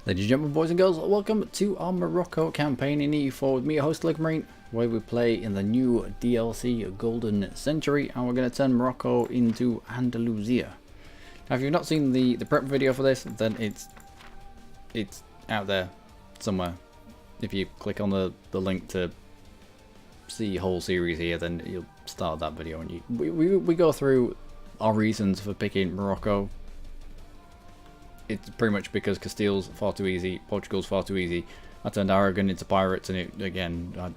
Ladies and gentlemen, boys and girls, welcome to our Morocco campaign in EU4 with me, your host Luckymarine, where we play in the new DLC Golden Century, and we're going to turn Morocco into Andalusia. Now, if you've not seen the prep video for this, then it's out there somewhere. If you click on the link to see the whole series here, then you'll start that video, and we go through our reasons for picking Morocco. It's pretty much because Castile's far too easy, Portugal's far too easy. I turned Aragon into pirates, and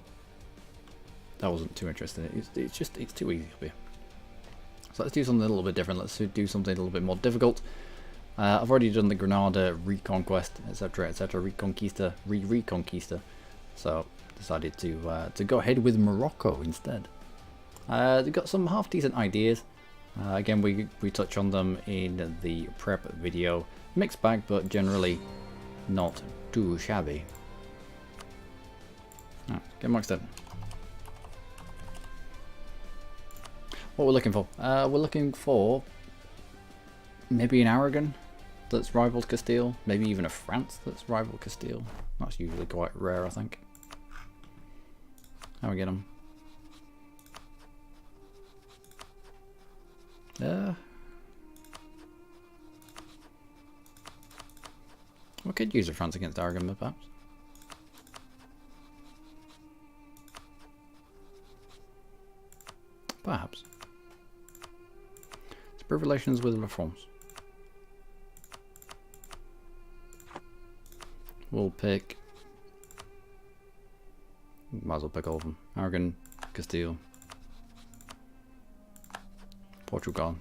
I wasn't too interested in it. It's too easy up here. So let's do something a little bit different. Let's do something a little bit more difficult. I've already done the Granada reconquest, etc., etc., reconquista, reconquista. So decided to go ahead with Morocco instead. They've got some half decent ideas. Again, we touch on them in the prep video. Mixed bag, but generally not too shabby. Get maxed up. What we're looking for? We're looking for maybe an Aragon that's rivaled Castile. Maybe even a France that's rivaled Castile. That's usually quite rare, I think. How we get them? We could use a France against Aragon, perhaps. Perhaps. Improve relations with La France. We'll pick... Might as well pick all of them. Aragon, Castile, Portugal.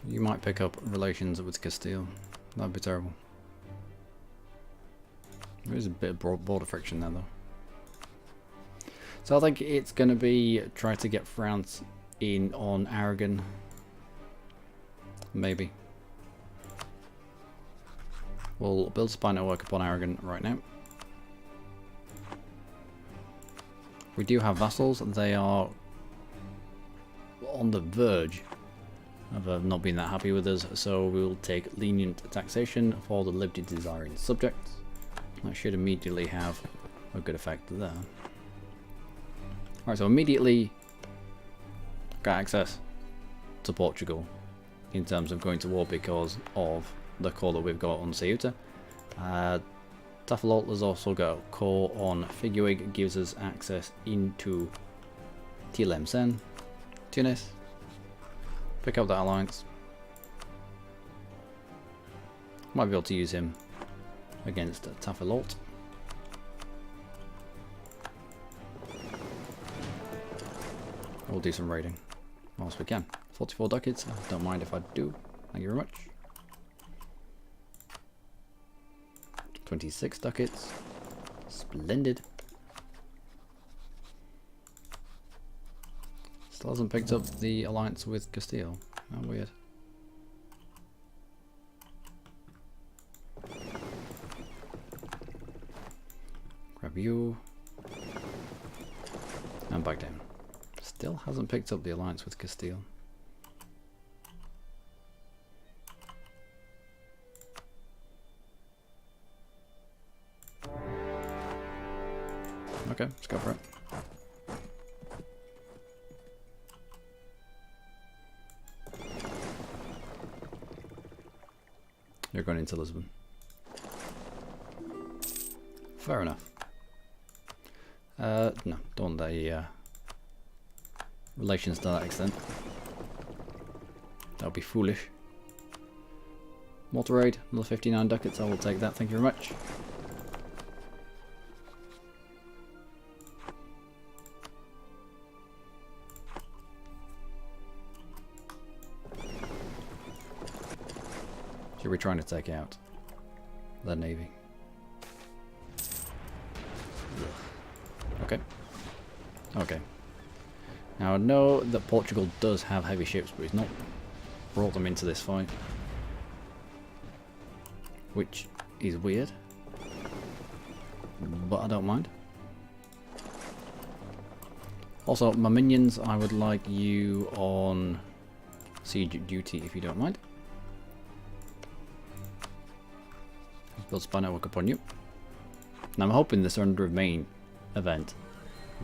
You might pick up relations with Castile. That'd be terrible. There is a bit of border friction there, though. So I think it's going to be try to get France in on Aragon. Maybe. We'll build a spy network upon Aragon right now. We do have vassals, and they are on the verge of not being that happy with us, so we'll take lenient taxation for the liberty desiring subjects. That should immediately have a good effect there. Alright, so immediately got access to Portugal in terms of going to war because of the core that we've got on Ceuta. Tafalot has also got a core on Figuig, gives us access into Tlemcen, Tunis. Pick up that alliance. Might be able to use him against Tafalot. We'll do some raiding whilst we can. 44 ducats, don't mind if I do. Thank you very much. 26 ducats. Splendid. Still hasn't picked up the alliance with Castile. How weird. Grab you. And back down. Still hasn't picked up the alliance with Castile. Okay, let's go for it. You're going into Lisbon. Fair enough. No, don't want the relations to that extent. That would be foolish. Mortar raid, another 59 ducats, I will take that, thank you very much. Should we trying to take out the navy? Okay. Okay. Now I know that Portugal does have heavy ships, but he's not brought them into this fight, which is weird, but I don't mind. Also, my minions, I would like you on siege duty if you don't mind. Build spy network upon you. And I'm hoping the Surrender of Maine event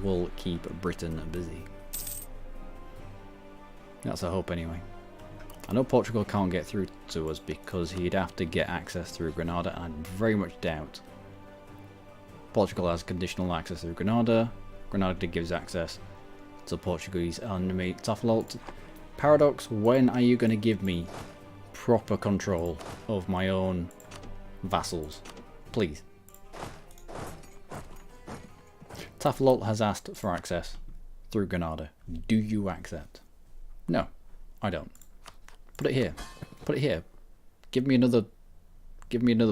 will keep Britain busy. That's a hope anyway. I know Portugal can't get through to us because he'd have to get access through Granada, and I very much doubt Portugal has conditional access through Granada. Granada gives access to Portuguese enemy Taflalt. Paradox, when are you going to give me proper control of my own vassals? Please. Taflalt has asked for access through Granada. Do you accept? No, I don't. Put it here. Put it here. Give me another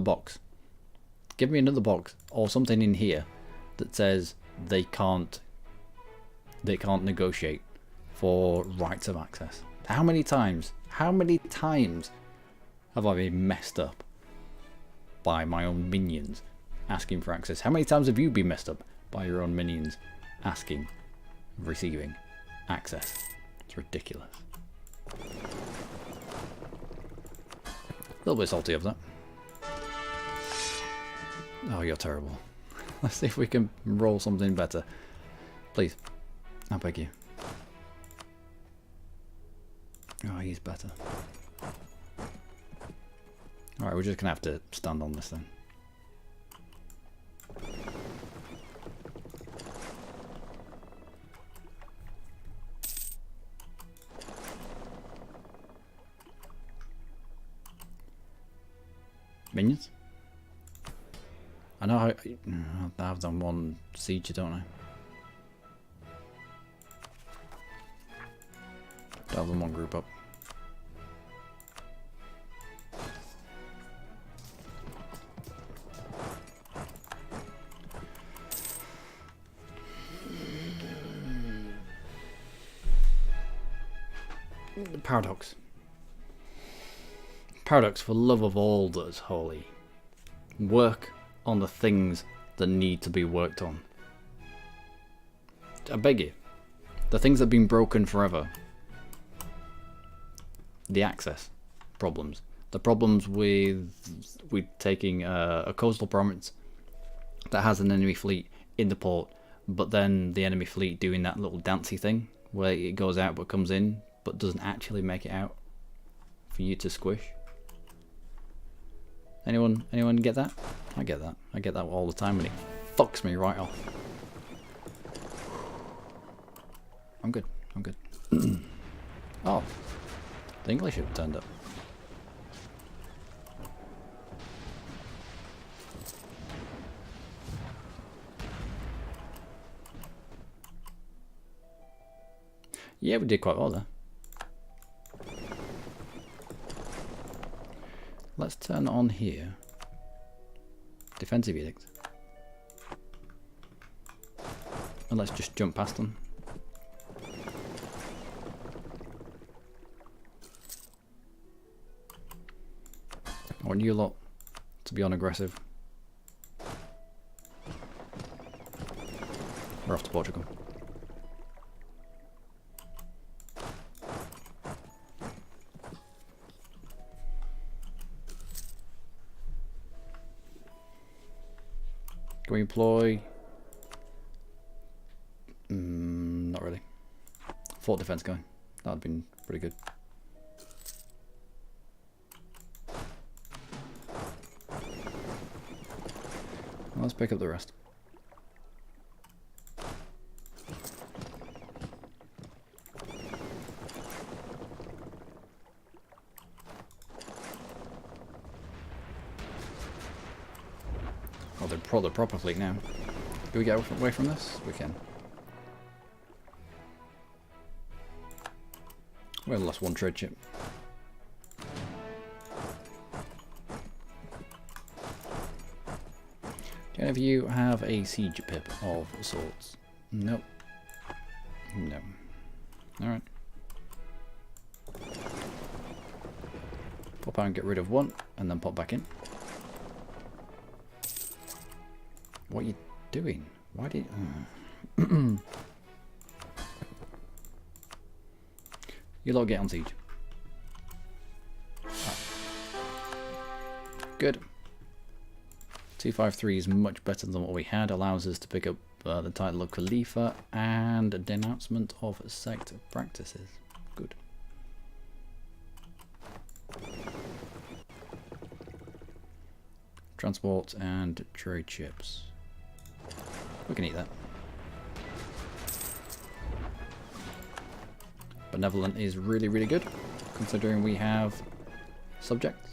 box. Give me another box or something in here that says they can't negotiate for rights of access. How many times have I been messed up by my own minions asking for access? How many times have you been messed up by your own minions asking, receiving access? It's ridiculous. A little bit salty of that. Oh, you're terrible. Let's see if we can roll something better. Please. I beg you. Oh, he's better. Alright, we're just going to have to stand on this then. Minions? I know I've done one siege, don't I? Don't have them one group up. Paradox. Paradox, for love of all that's holy, work on the things that need to be worked on. I beg you. The things that have been broken forever. The access problems. The problems with taking a coastal province that has an enemy fleet in the port, but then the enemy fleet doing that little dancey thing where it goes out but comes in but doesn't actually make it out for you to squish. Anyone get that? I get that. I get that all the time and it fucks me right off. I'm good. I'm good. Oh. The English have turned up. Yeah, we did quite well there. Let's turn on here. Defensive edict. And let's just jump past them. I want you lot to be on aggressive. We're off to Portugal. Can we employ? Not really. Fort defense going. That would have been pretty good. Let's pick up the rest. Oh, they're the proper fleet now. Do we get away from this? We can. We lost one trade ship. Do any of you have a siege pip of sorts? Nope. No. Alright. Pop out and get rid of one, and then pop back in. What are you doing? Why did... You lot get on siege. Ah. Good. 253 is much better than what we had. Allows us to pick up the title of Khalifa and a denouncement of sect practices. Good. Transport and trade ships. We can eat that. Benevolent is really, really good, considering we have subjects.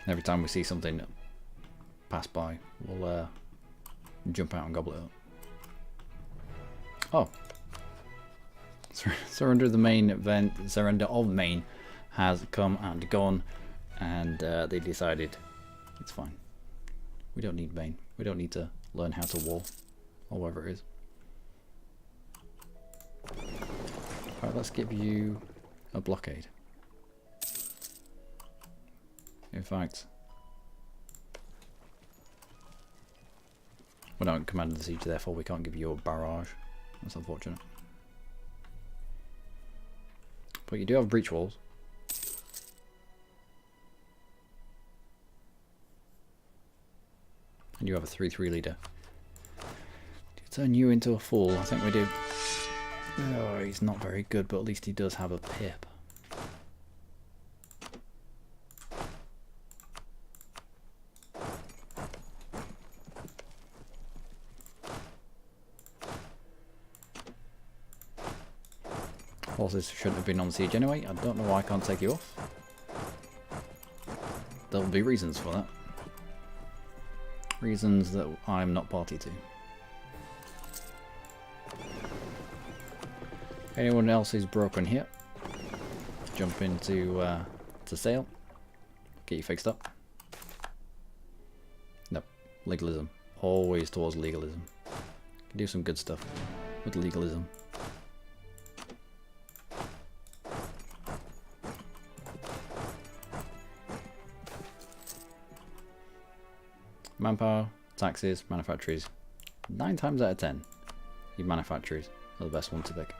Every time we see something pass by, we'll jump out and gobble it up. Oh. Surrender of the main event, surrender of main has come and gone, and they decided it's fine. We don't need main. We don't need to learn how to war, or whatever it is. Alright, let's give you a blockade. In fact, we're not in command of the siege, therefore we can't give you a barrage. That's unfortunate. But you do have breach walls. And you have a 3-3 leader. Do you turn you into a fool? I think we do. Oh, he's not very good, but at least he does have a pip. Horses shouldn't have been on siege anyway. I don't know why I can't take you off. There'll be reasons for that. Reasons that I'm not party to. Anyone else who's broken here, jump into to sail. Get you fixed up. Nope. Legalism. Always towards legalism. Can do some good stuff with legalism. Manpower, taxes, manufactories. 9 times out of 10, your manufactories are the best one to pick.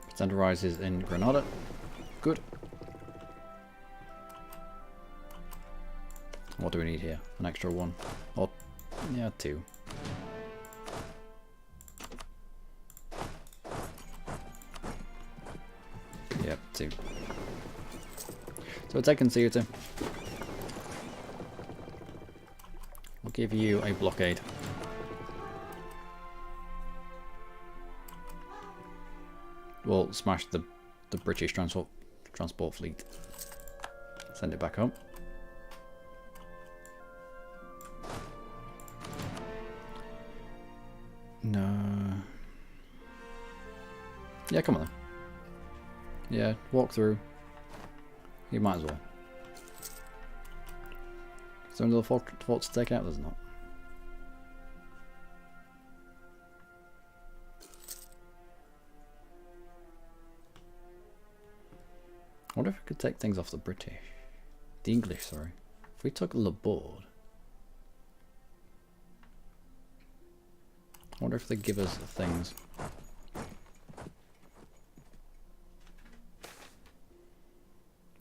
Pretender rises in Granada. Good. What do we need here? An extra 1. Or, yeah, 2. Yep, 2. So we're taking Ceuta. We'll give you a blockade. We'll smash the British transport fleet. Send it back home. No. Yeah, come on then. Yeah, walk through. You might as well. Is there another fort to take out? There's not. I wonder if we could take things off the British. The English, sorry. If we took Laborde. I wonder if they give us things.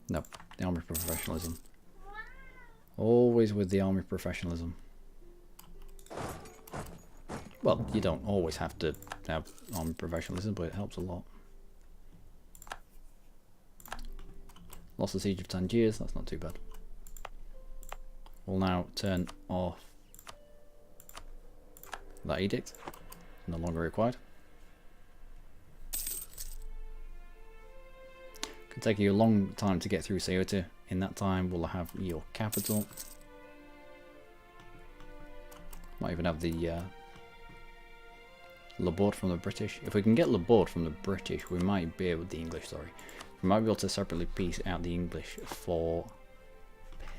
No, the army professionalism. Always with the army professionalism. Well, you don't always have to have army professionalism, but it helps a lot. Lost the siege of Tangiers, that's not too bad. We'll now turn off that edict. No longer required. Could take you a long time to get through Ceuta. In that time, we'll have your capital. Might even have the Laborde from the British. If we can get Laborde from the British, we might be able, the English, sorry. We might be able to separately piece out the English for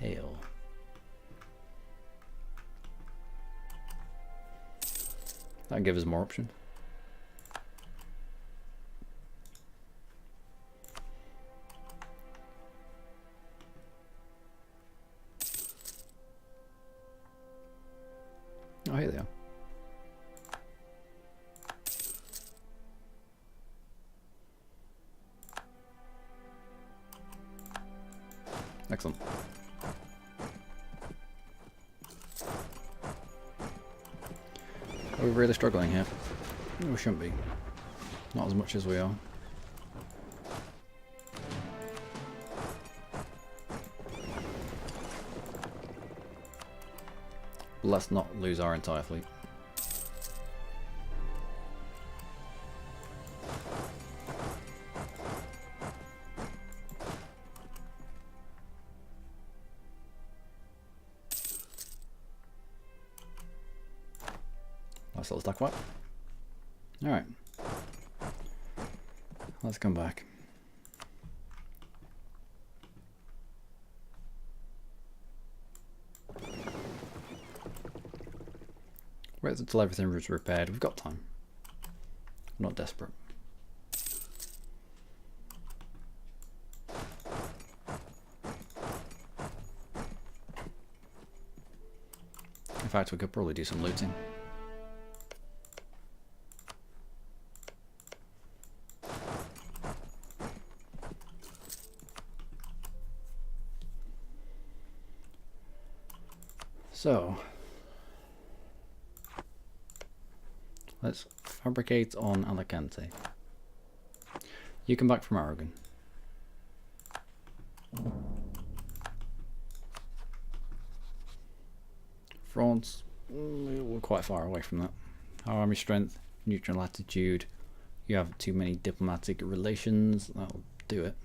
Pale. That'll give us more options. Oh, here they are. Excellent. Are we really struggling here? No, we shouldn't be. Not as much as we are. But let's not lose our entire fleet. Nice little stack wipe. Alright. Let's come back. Wait until everything is repaired. We've got time. I'm not desperate. In fact, we could probably do some looting. So, let's fabricate on Alicante. You come back from Aragon. France, we're quite far away from that. Our army strength, neutral attitude. You have too many diplomatic relations. That'll do it.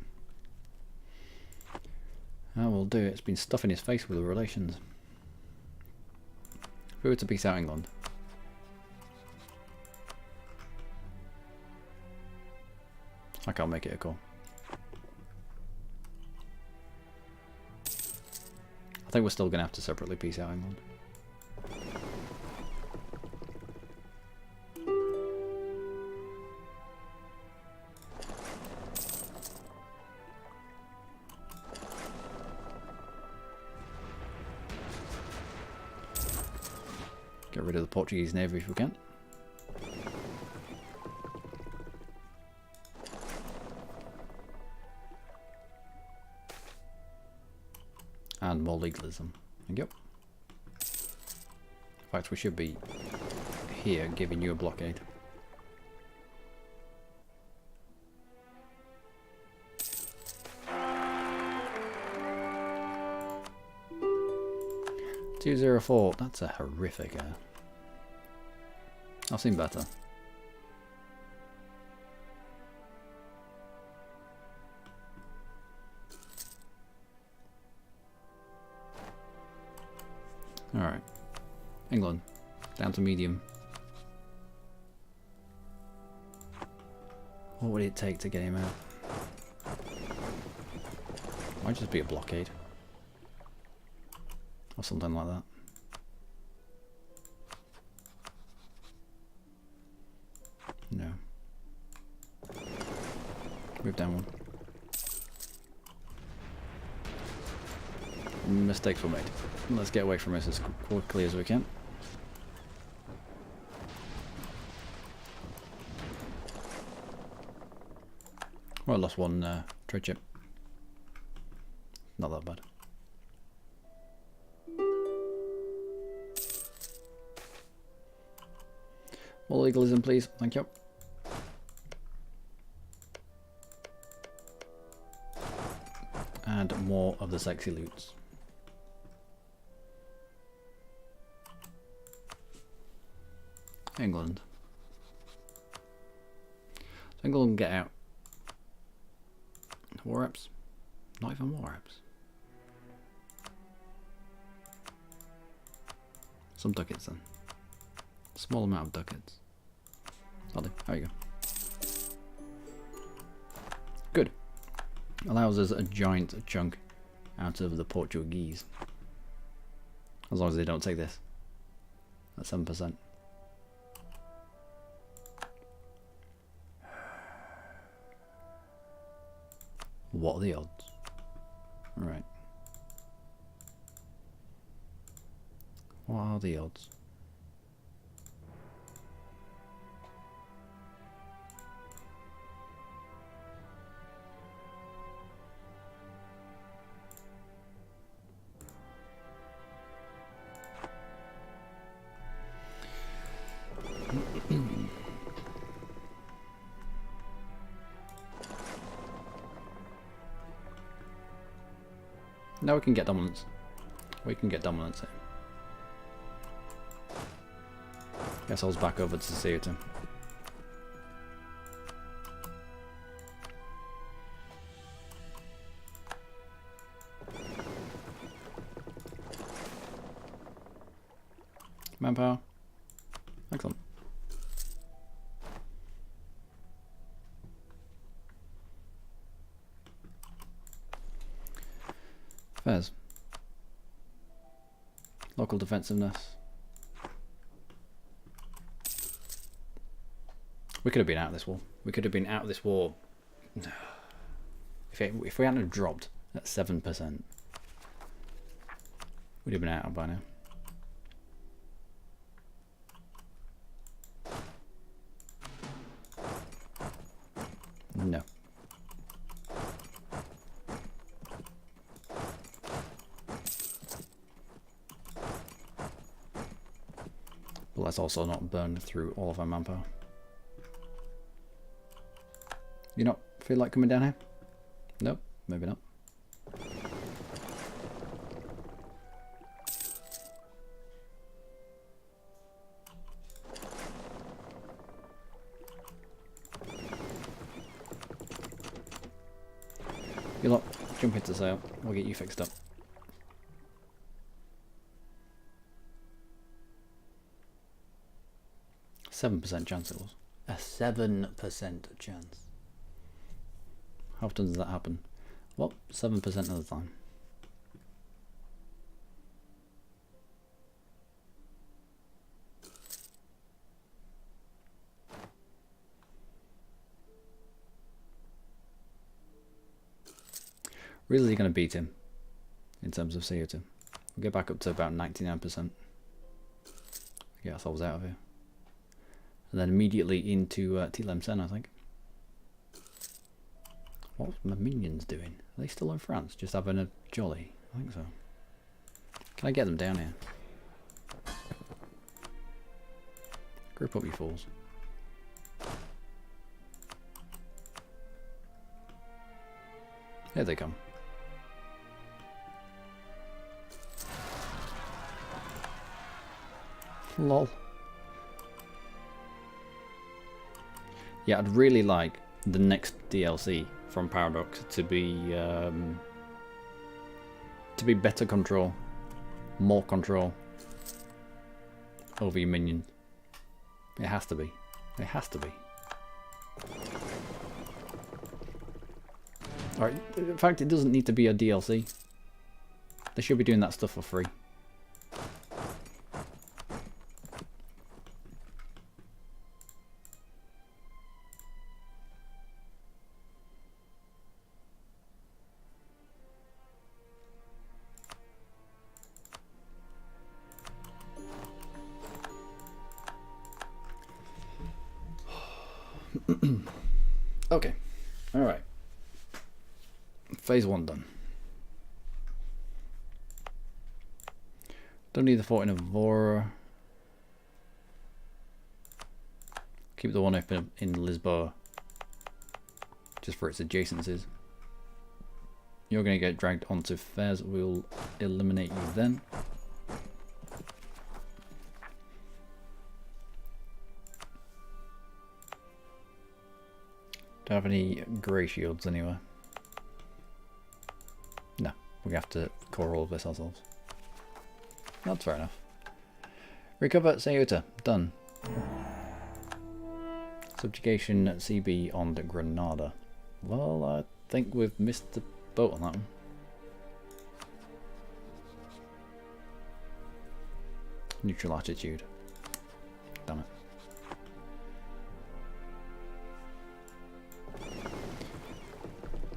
That will do it. It's been stuffing his face with the relations. If we were to peace out England, I can't make it a call. I think we're still going to have to separately peace out England. Get rid of the Portuguese navy if we can. And more legalism. Thank you. In fact, we should be here giving you a blockade. $204. That's a horrific error. I've seen better. Alright. England. Down to medium. What would it take to get him out? Might just be a blockade. Or something like that. No. Move down one. Mistakes were made. Let's get away from this as quickly as we can. Well, I lost one trade ship. Not that bad. More legalism, please. Thank you. And more of the sexy loots. England. So England can get out. War apps? Not even war apps. Some ducats then. Small amount of ducats. Solid. There you go. Good. Allows us a giant chunk out of the Portuguese. As long as they don't take this. At 7%. What are the odds? Alright. What are the odds? No, we can get dominance. We can get dominance here. Guess I was back over to Ceuta. Manpower. Excellent. Fairs. Local defensiveness. We could have been out of this war. We could have been out of this war if we hadn't have dropped at 7%. We'd have been out by now. No. But let's also not burn through all of our manpower. You not feel like coming down here? Nope, maybe not. You lot, jump into sail. We'll get you fixed up. %7 chance it was. A 7% chance. How often does that happen? Well, 7% of the time. Really going to beat him in terms of CO2. We'll get back up to about 99%. Get ourselves out of here. And then immediately into Tlemcen, I think. What's my minions doing? Are they still in France? Just having a jolly? I think so. Can I get them down here? Group up, you fools. Here they come. Lol. Yeah, I'd really like the next DLC from Paradox to be better control, more control over your minions. It has to be. It has to be. Alright, in fact, it doesn't need to be a DLC. They should be doing that stuff for free. Okay, alright. Phase 1 done. Don't need the fort in Evora. Keep the one up in Lisboa, just for its adjacencies. You're going to get dragged onto Fez. We'll eliminate you then. Don't have any grey shields anywhere. No, we have to core all of this ourselves. That's fair enough. Recover Ceuta. Done. Subjugation at CB on Granada. Well, I think we've missed the boat on that one. Neutral attitude. Damn it.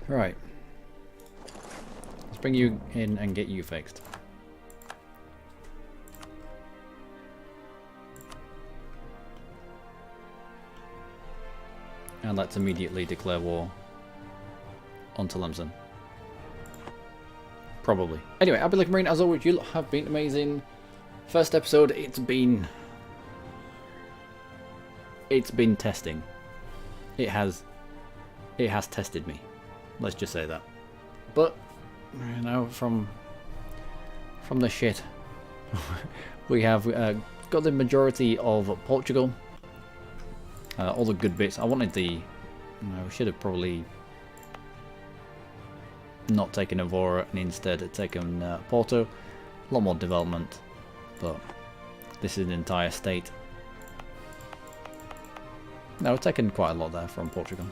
Right. Let's bring you in and get you fixed. And let's immediately declare war on Tlemcen. Probably. Anyway, I've been Luckymarine. As always, you have been amazing. First episode, it's been testing. It has tested me. Let's just say that. But you know, from the shit. We have got the majority of Portugal. All the good bits. I wanted the... I should have probably not taken Evora and instead taken Porto. A lot more development, but this is an entire state. No, we're taking quite a lot there from Portugal.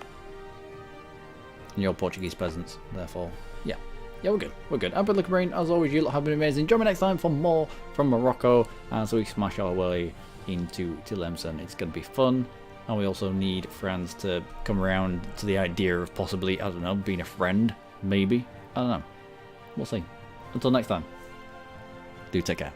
And you're Portuguese peasants, therefore, yeah. Yeah, we're good. We're good. I'm Luckymarine. As always, you lot have been amazing. Join me next time for more from Morocco as we smash our way into Tlemcen. It's going to be fun. And we also need France to come around to the idea of possibly, I don't know, being a friend, maybe. I don't know. We'll see. Until next time, do take care.